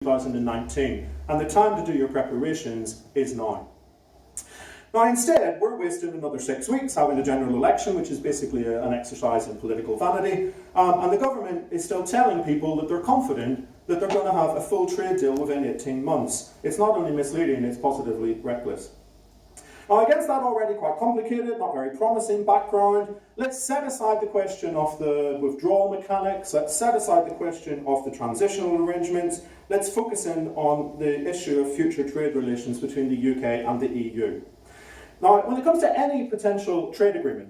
2019, and the time to do your preparations is now. Now instead, we're wasting another 6 weeks having a general election, which is basically an exercise in political vanity, and the government is still telling people that they're confident that they're going to have a full trade deal within 18 months. It's not only misleading, it's positively reckless. Now against that already quite complicated, not very promising background, let's set aside the question of the withdrawal mechanics, let's set aside the question of the transitional arrangements, let's focus in on the issue of future trade relations between the UK and the EU. Now, when it comes to any potential trade agreement,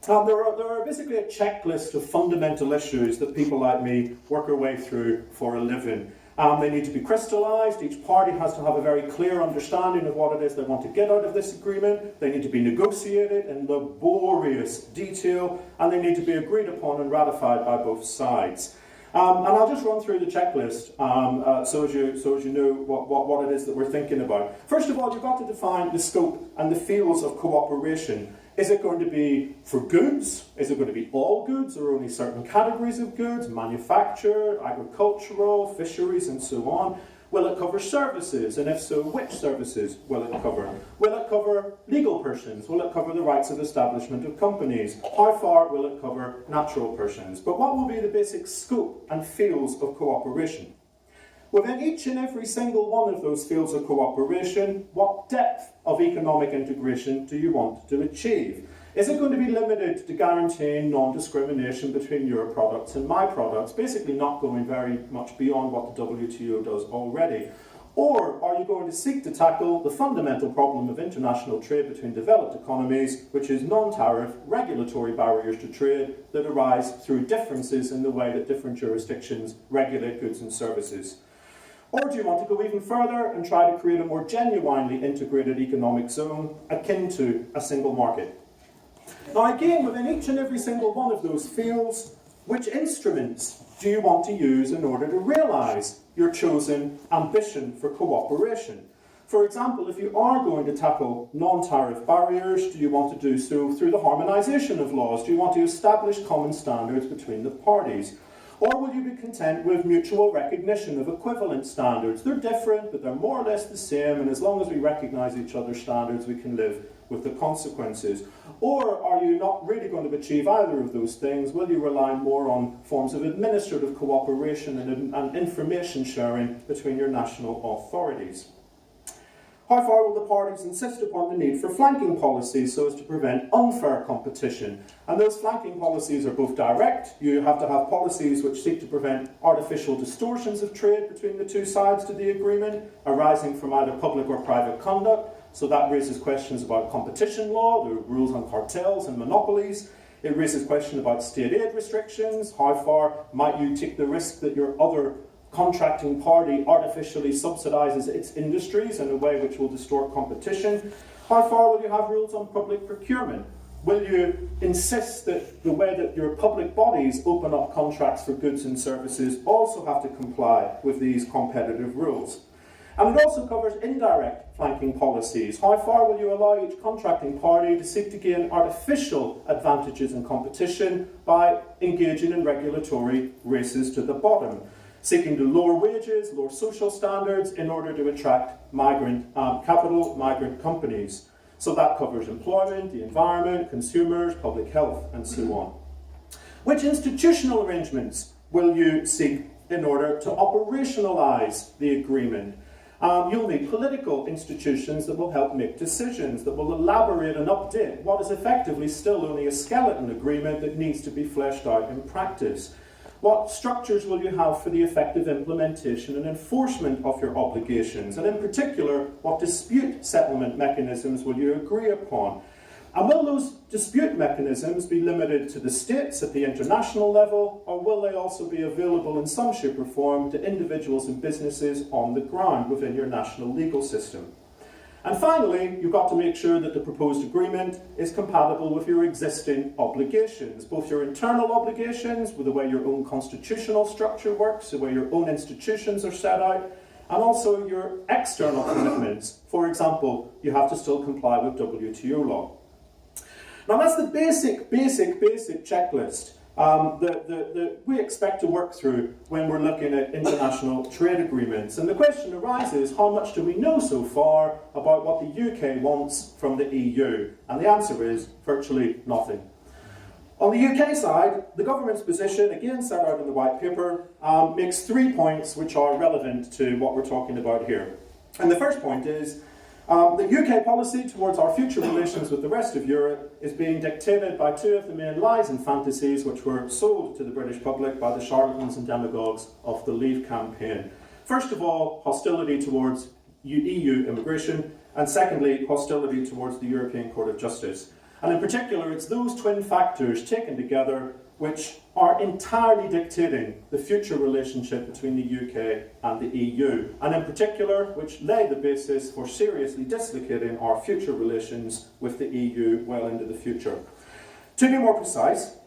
there are basically a checklist of fundamental issues that people like me work our way through for a living. They need to be crystallised. Each party has to have a very clear understanding of what it is they want to get out of this agreement. They need to be negotiated in laborious detail, and they need to be agreed upon and ratified by both sides. And I'll just run through the checklist so as you know what it is that we're thinking about. First of all, you've got to define the scope and the fields of cooperation. Is it going to be for goods? Is it going to be all goods or only certain categories of goods? Manufacture, agricultural, fisheries and so on. Will it cover services? And if so, which services will it cover? Will it cover legal persons? Will it cover the rights of establishment of companies? How far will it cover natural persons? But what will be the basic scope and fields of cooperation? Within each and every single one of those fields of cooperation, what depth of economic integration do you want to achieve? Is it going to be limited to guaranteeing non-discrimination between your products and my products, basically not going very much beyond what the WTO does already? Or are you going to seek to tackle the fundamental problem of international trade between developed economies, which is non-tariff regulatory barriers to trade that arise through differences in the way that different jurisdictions regulate goods and services? Or do you want to go even further and try to create a more genuinely integrated economic zone akin to a single market? Now again, within each and every single one of those fields, which instruments do you want to use in order to realise your chosen ambition for cooperation? For example, if you are going to tackle non-tariff barriers, do you want to do so through the harmonisation of laws? Do you want to establish common standards between the parties? Or will you be content with mutual recognition of equivalent standards? They're different, but they're more or less the same, and as long as we recognise each other's standards, we can live with the consequences. Or are you not really going to achieve either of those things? Will you rely more on forms of administrative cooperation and information sharing between your national authorities? How far will the parties insist upon the need for flanking policies so as to prevent unfair competition? And those flanking policies are both direct. You have to have policies which seek to prevent artificial distortions of trade between the two sides to the agreement, arising from either public or private conduct. So that raises questions about competition law, the rules on cartels and monopolies. It raises questions about state aid restrictions. How far might you take the risk that your other contracting party artificially subsidises its industries in a way which will distort competition? How far will you have rules on public procurement? Will you insist that the way that your public bodies open up contracts for goods and services also have to comply with these competitive rules? And it also covers indirect flanking policies. How far will you allow each contracting party to seek to gain artificial advantages in competition by engaging in regulatory races to the bottom, seeking to lower wages, lower social standards in order to attract migrant capital, migrant companies? So that covers employment, the environment, consumers, public health, and so on. Which institutional arrangements will you seek in order to operationalise the agreement? You'll need political institutions that will help make decisions, that will elaborate and update what is effectively still only a skeleton agreement that needs to be fleshed out in practice. What structures will you have for the effective implementation and enforcement of your obligations? And in particular, what dispute settlement mechanisms will you agree upon? And will those dispute mechanisms be limited to the states at the international level, or will they also be available in some shape or form to individuals and businesses on the ground within your national legal system? And finally, you've got to make sure that the proposed agreement is compatible with your existing obligations, both your internal obligations, with the way your own constitutional structure works, the way your own institutions are set out, and also your external commitments. For example, you have to still comply with WTO law. Now that's the basic checklist. that we expect to work through when we're looking at international trade agreements. And the question arises, how much do we know so far about what the UK wants from the EU? And the answer is virtually nothing. On the UK side, the government's position, again set out in the white paper, makes 3 points which are relevant to what we're talking about here. And the first point is the UK policy towards our future relations with the rest of Europe is being dictated by two of the main lies and fantasies which were sold to the British public by the charlatans and demagogues of the Leave campaign. First of all, hostility towards EU immigration, and secondly, hostility towards the European Court of Justice. And in particular, it's those twin factors taken together which are entirely dictating the future relationship between the UK and the EU, and in particular, which lay the basis for seriously dislocating our future relations with the EU well into the future. To be more precise,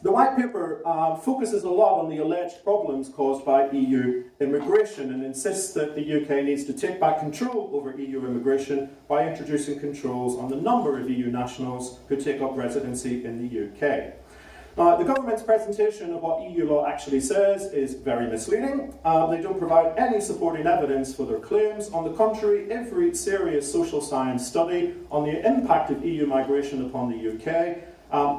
the white paper focuses a lot on the alleged problems caused by EU immigration and insists that the UK needs to take back control over EU immigration by introducing controls on the number of EU nationals who take up residency in the UK. The government's presentation of what EU law actually says is very misleading. They don't provide any supporting evidence for their claims. On the contrary, every serious social science study on the impact of EU migration upon the UK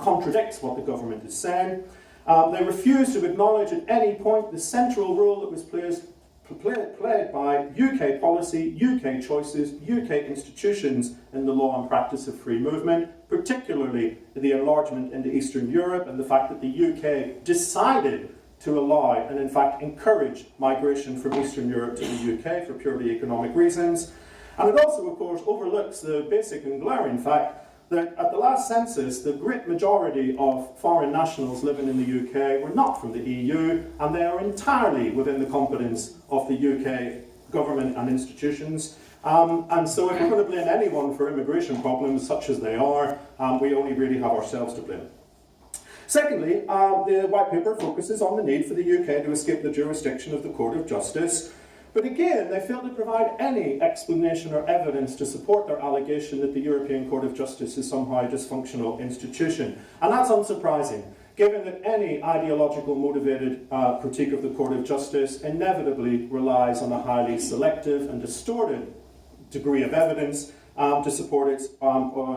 contradicts what the government is saying. They refuse to acknowledge at any point the central role that was played by UK policy, UK choices, UK institutions in the law and practice of free movement, particularly the enlargement into Eastern Europe and the fact that the UK decided to allow and in fact encourage migration from Eastern Europe to the UK for purely economic reasons. And it also, of course, overlooks the basic and glaring fact that at the last census, the great majority of foreign nationals living in the UK were not from the EU, and they are entirely within the competence of the UK government and institutions. And so if we're going to blame anyone for immigration problems such as they are, we only really have ourselves to blame. Secondly, the white paper focuses on the need for the UK to escape the jurisdiction of the Court of Justice. But again, they fail to provide any explanation or evidence to support their allegation that the European Court of Justice is somehow a dysfunctional institution. And that's unsurprising, given that any ideological motivated critique of the Court of Justice inevitably relies on a highly selective and distorted degree of evidence to support its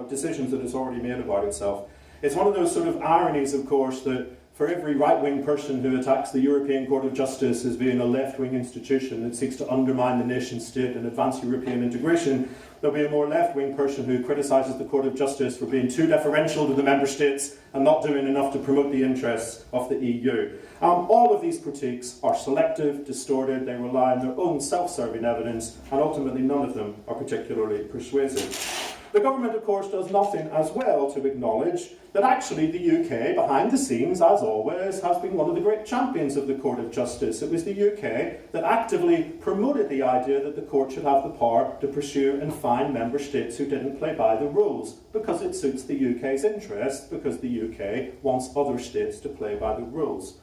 decisions that it's already made about itself. It's one of those sort of ironies, of course, that for every right-wing person who attacks the European Court of Justice as being a left-wing institution that seeks to undermine the nation-state and advance European integration, there'll be a more left-wing person who criticises the Court of Justice for being too deferential to the member states and not doing enough to promote the interests of the EU. All of these critiques are selective, distorted, they rely on their own self-serving evidence, and ultimately none of them are particularly persuasive. The government, of course, does nothing as well to acknowledge that actually the UK, behind the scenes, as always, has been one of the great champions of the Court of Justice. It was the UK that actively promoted the idea that the court should have the power to pursue and fine member states who didn't play by the rules, because it suits the UK's interests, because the UK wants other states to play by the rules.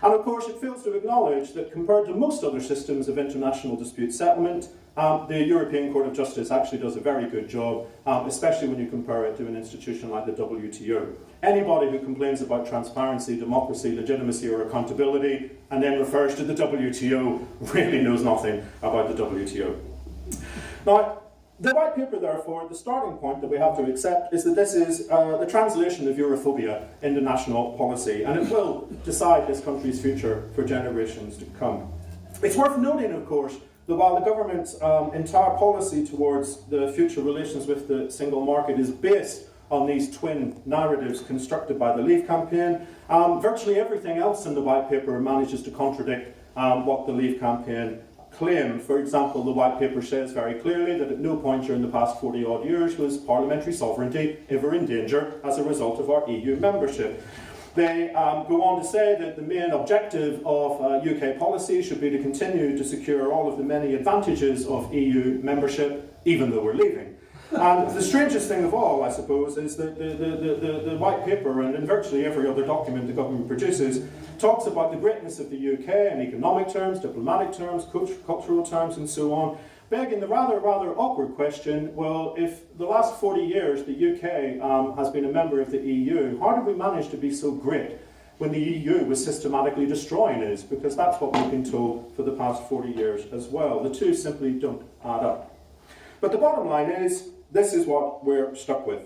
And of course, it fails to acknowledge that compared to most other systems of international dispute settlement, the European Court of Justice actually does a very good job, especially when you compare it to an institution like the WTO. Anybody who complains about transparency, democracy, legitimacy, or accountability, and then refers to the WTO, really knows nothing about the WTO. Now, the white paper, therefore, the starting point that we have to accept is that this is the translation of Europhobia into national policy, and it will decide this country's future for generations to come. It's worth noting, of course, that while the government's entire policy towards the future relations with the single market is based on these twin narratives constructed by the Leave campaign, virtually everything else in the white paper manages to contradict what the Leave campaign claimed. For example, the white paper says very clearly that at no point during the past 40-odd years was parliamentary sovereignty ever in danger as a result of our EU membership. They go on to say that the main objective of UK policy should be to continue to secure all of the many advantages of EU membership, even though we're leaving. And the strangest thing of all, I suppose, is that the white paper, and in virtually every other document the government produces, talks about the greatness of the UK in economic terms, diplomatic terms, cultural terms, and so on, begging the rather awkward question, well, if the last 40 years the UK has been a member of the EU, how did we manage to be so great when the EU was systematically destroying us, because that's what we've been told for the past 40 years as well. The two simply don't add up. But the bottom line is, this is what we're stuck with.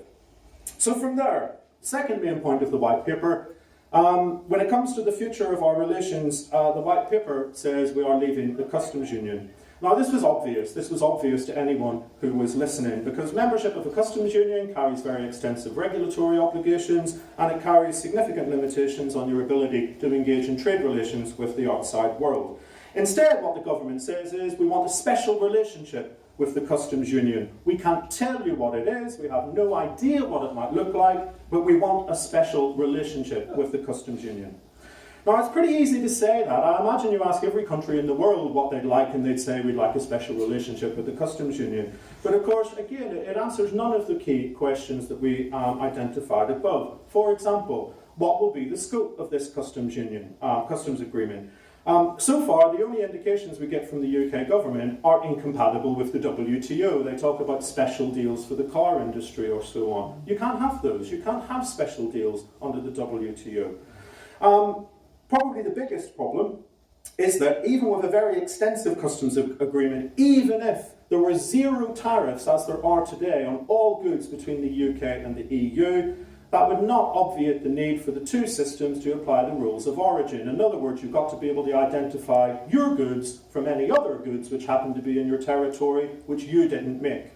So from there, second main point of the white paper, when it comes to the future of our relations, the white paper says we are leaving the customs union. Now this was obvious. This was obvious to anyone who was listening, because membership of a customs union carries very extensive regulatory obligations, and it carries significant limitations on your ability to engage in trade relations with the outside world. Instead, what the government says is we want a special relationship with the customs union. We can't tell you what it is, we have no idea what it might look like, but we want a special relationship with the customs union. Now, it's pretty easy to say that. I imagine you ask every country in the world what they'd like, and they'd say we'd like a special relationship with the customs union. But of course, again, it answers none of the key questions that we identified above. For example, what will be the scope of this customs union, customs agreement? So far, the only indications we get from the UK government are incompatible with the WTO. They talk about special deals for the car industry or so on. You can't have those. You can't have special deals under the WTO. Probably the biggest problem is that even with a very extensive customs agreement, even if there were zero tariffs as there are today on all goods between the UK and the EU, that would not obviate the need for the two systems to apply the rules of origin. In other words, you've got to be able to identify your goods from any other goods which happen to be in your territory which you didn't make.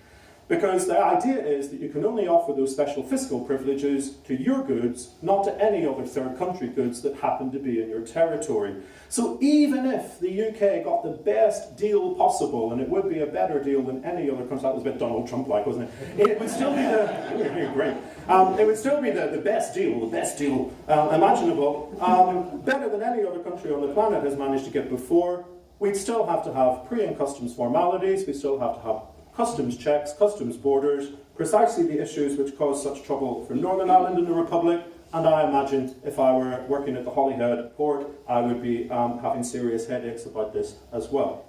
Because the idea is that you can only offer those special fiscal privileges to your goods, not to any other third country goods that happen to be in your territory. So even if the UK got the best deal possible, and it would be a better deal than any other country, that was a bit Donald Trump-like, wasn't it? It would still be it would still be the best deal imaginable, better than any other country on the planet has managed to get before. We'd still have to have pre- and customs formalities, we still have to have customs checks, customs borders, precisely the issues which cause such trouble for Northern Ireland and the Republic, and I imagine if I were working at the Holyhead port, I would be having serious headaches about this as well.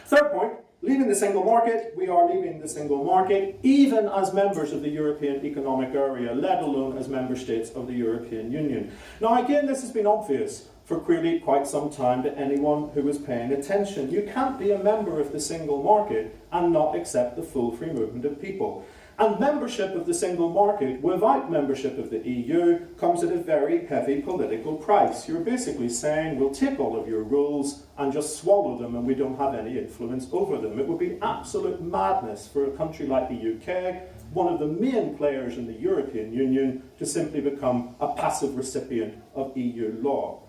Third point, leaving the single market. We are leaving the single market, even as members of the European Economic Area, let alone as member states of the European Union. Now again, this has been obvious for clearly quite some time to anyone who was paying attention. You can't be a member of the single market and not accept the full free movement of people. And membership of the single market without membership of the EU comes at a very heavy political price. You're basically saying we'll take all of your rules and just swallow them and we don't have any influence over them. It would be absolute madness for a country like the UK, one of the main players in the European Union, to simply become a passive recipient of EU law.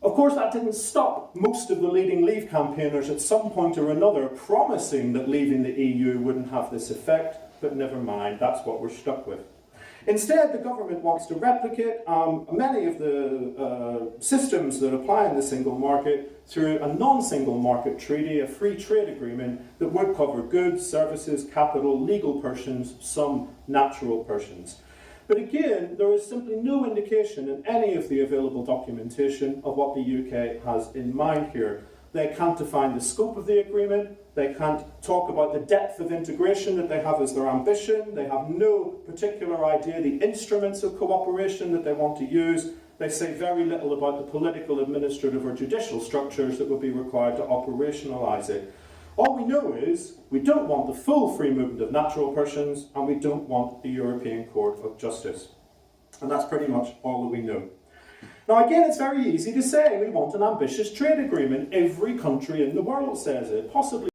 Of course, that didn't stop most of the leading Leave campaigners at some point or another promising that leaving the EU wouldn't have this effect, but never mind, that's what we're stuck with. Instead, the government wants to replicate many of the systems that apply in the single market through a non-single market treaty, a free trade agreement that would cover goods, services, capital, legal persons, some natural persons. But again, there is simply no indication in any of the available documentation of what the UK has in mind here. They can't define the scope of the agreement, they can't talk about the depth of integration that they have as their ambition, they have no particular idea the instruments of cooperation that they want to use, they say very little about the political, administrative or judicial structures that would be required to operationalise it. All we know is we don't want the full free movement of natural persons and we don't want the European Court of Justice. And that's pretty much all that we know. Now again, it's very easy to say we want an ambitious trade agreement. Every country in the world says it, possibly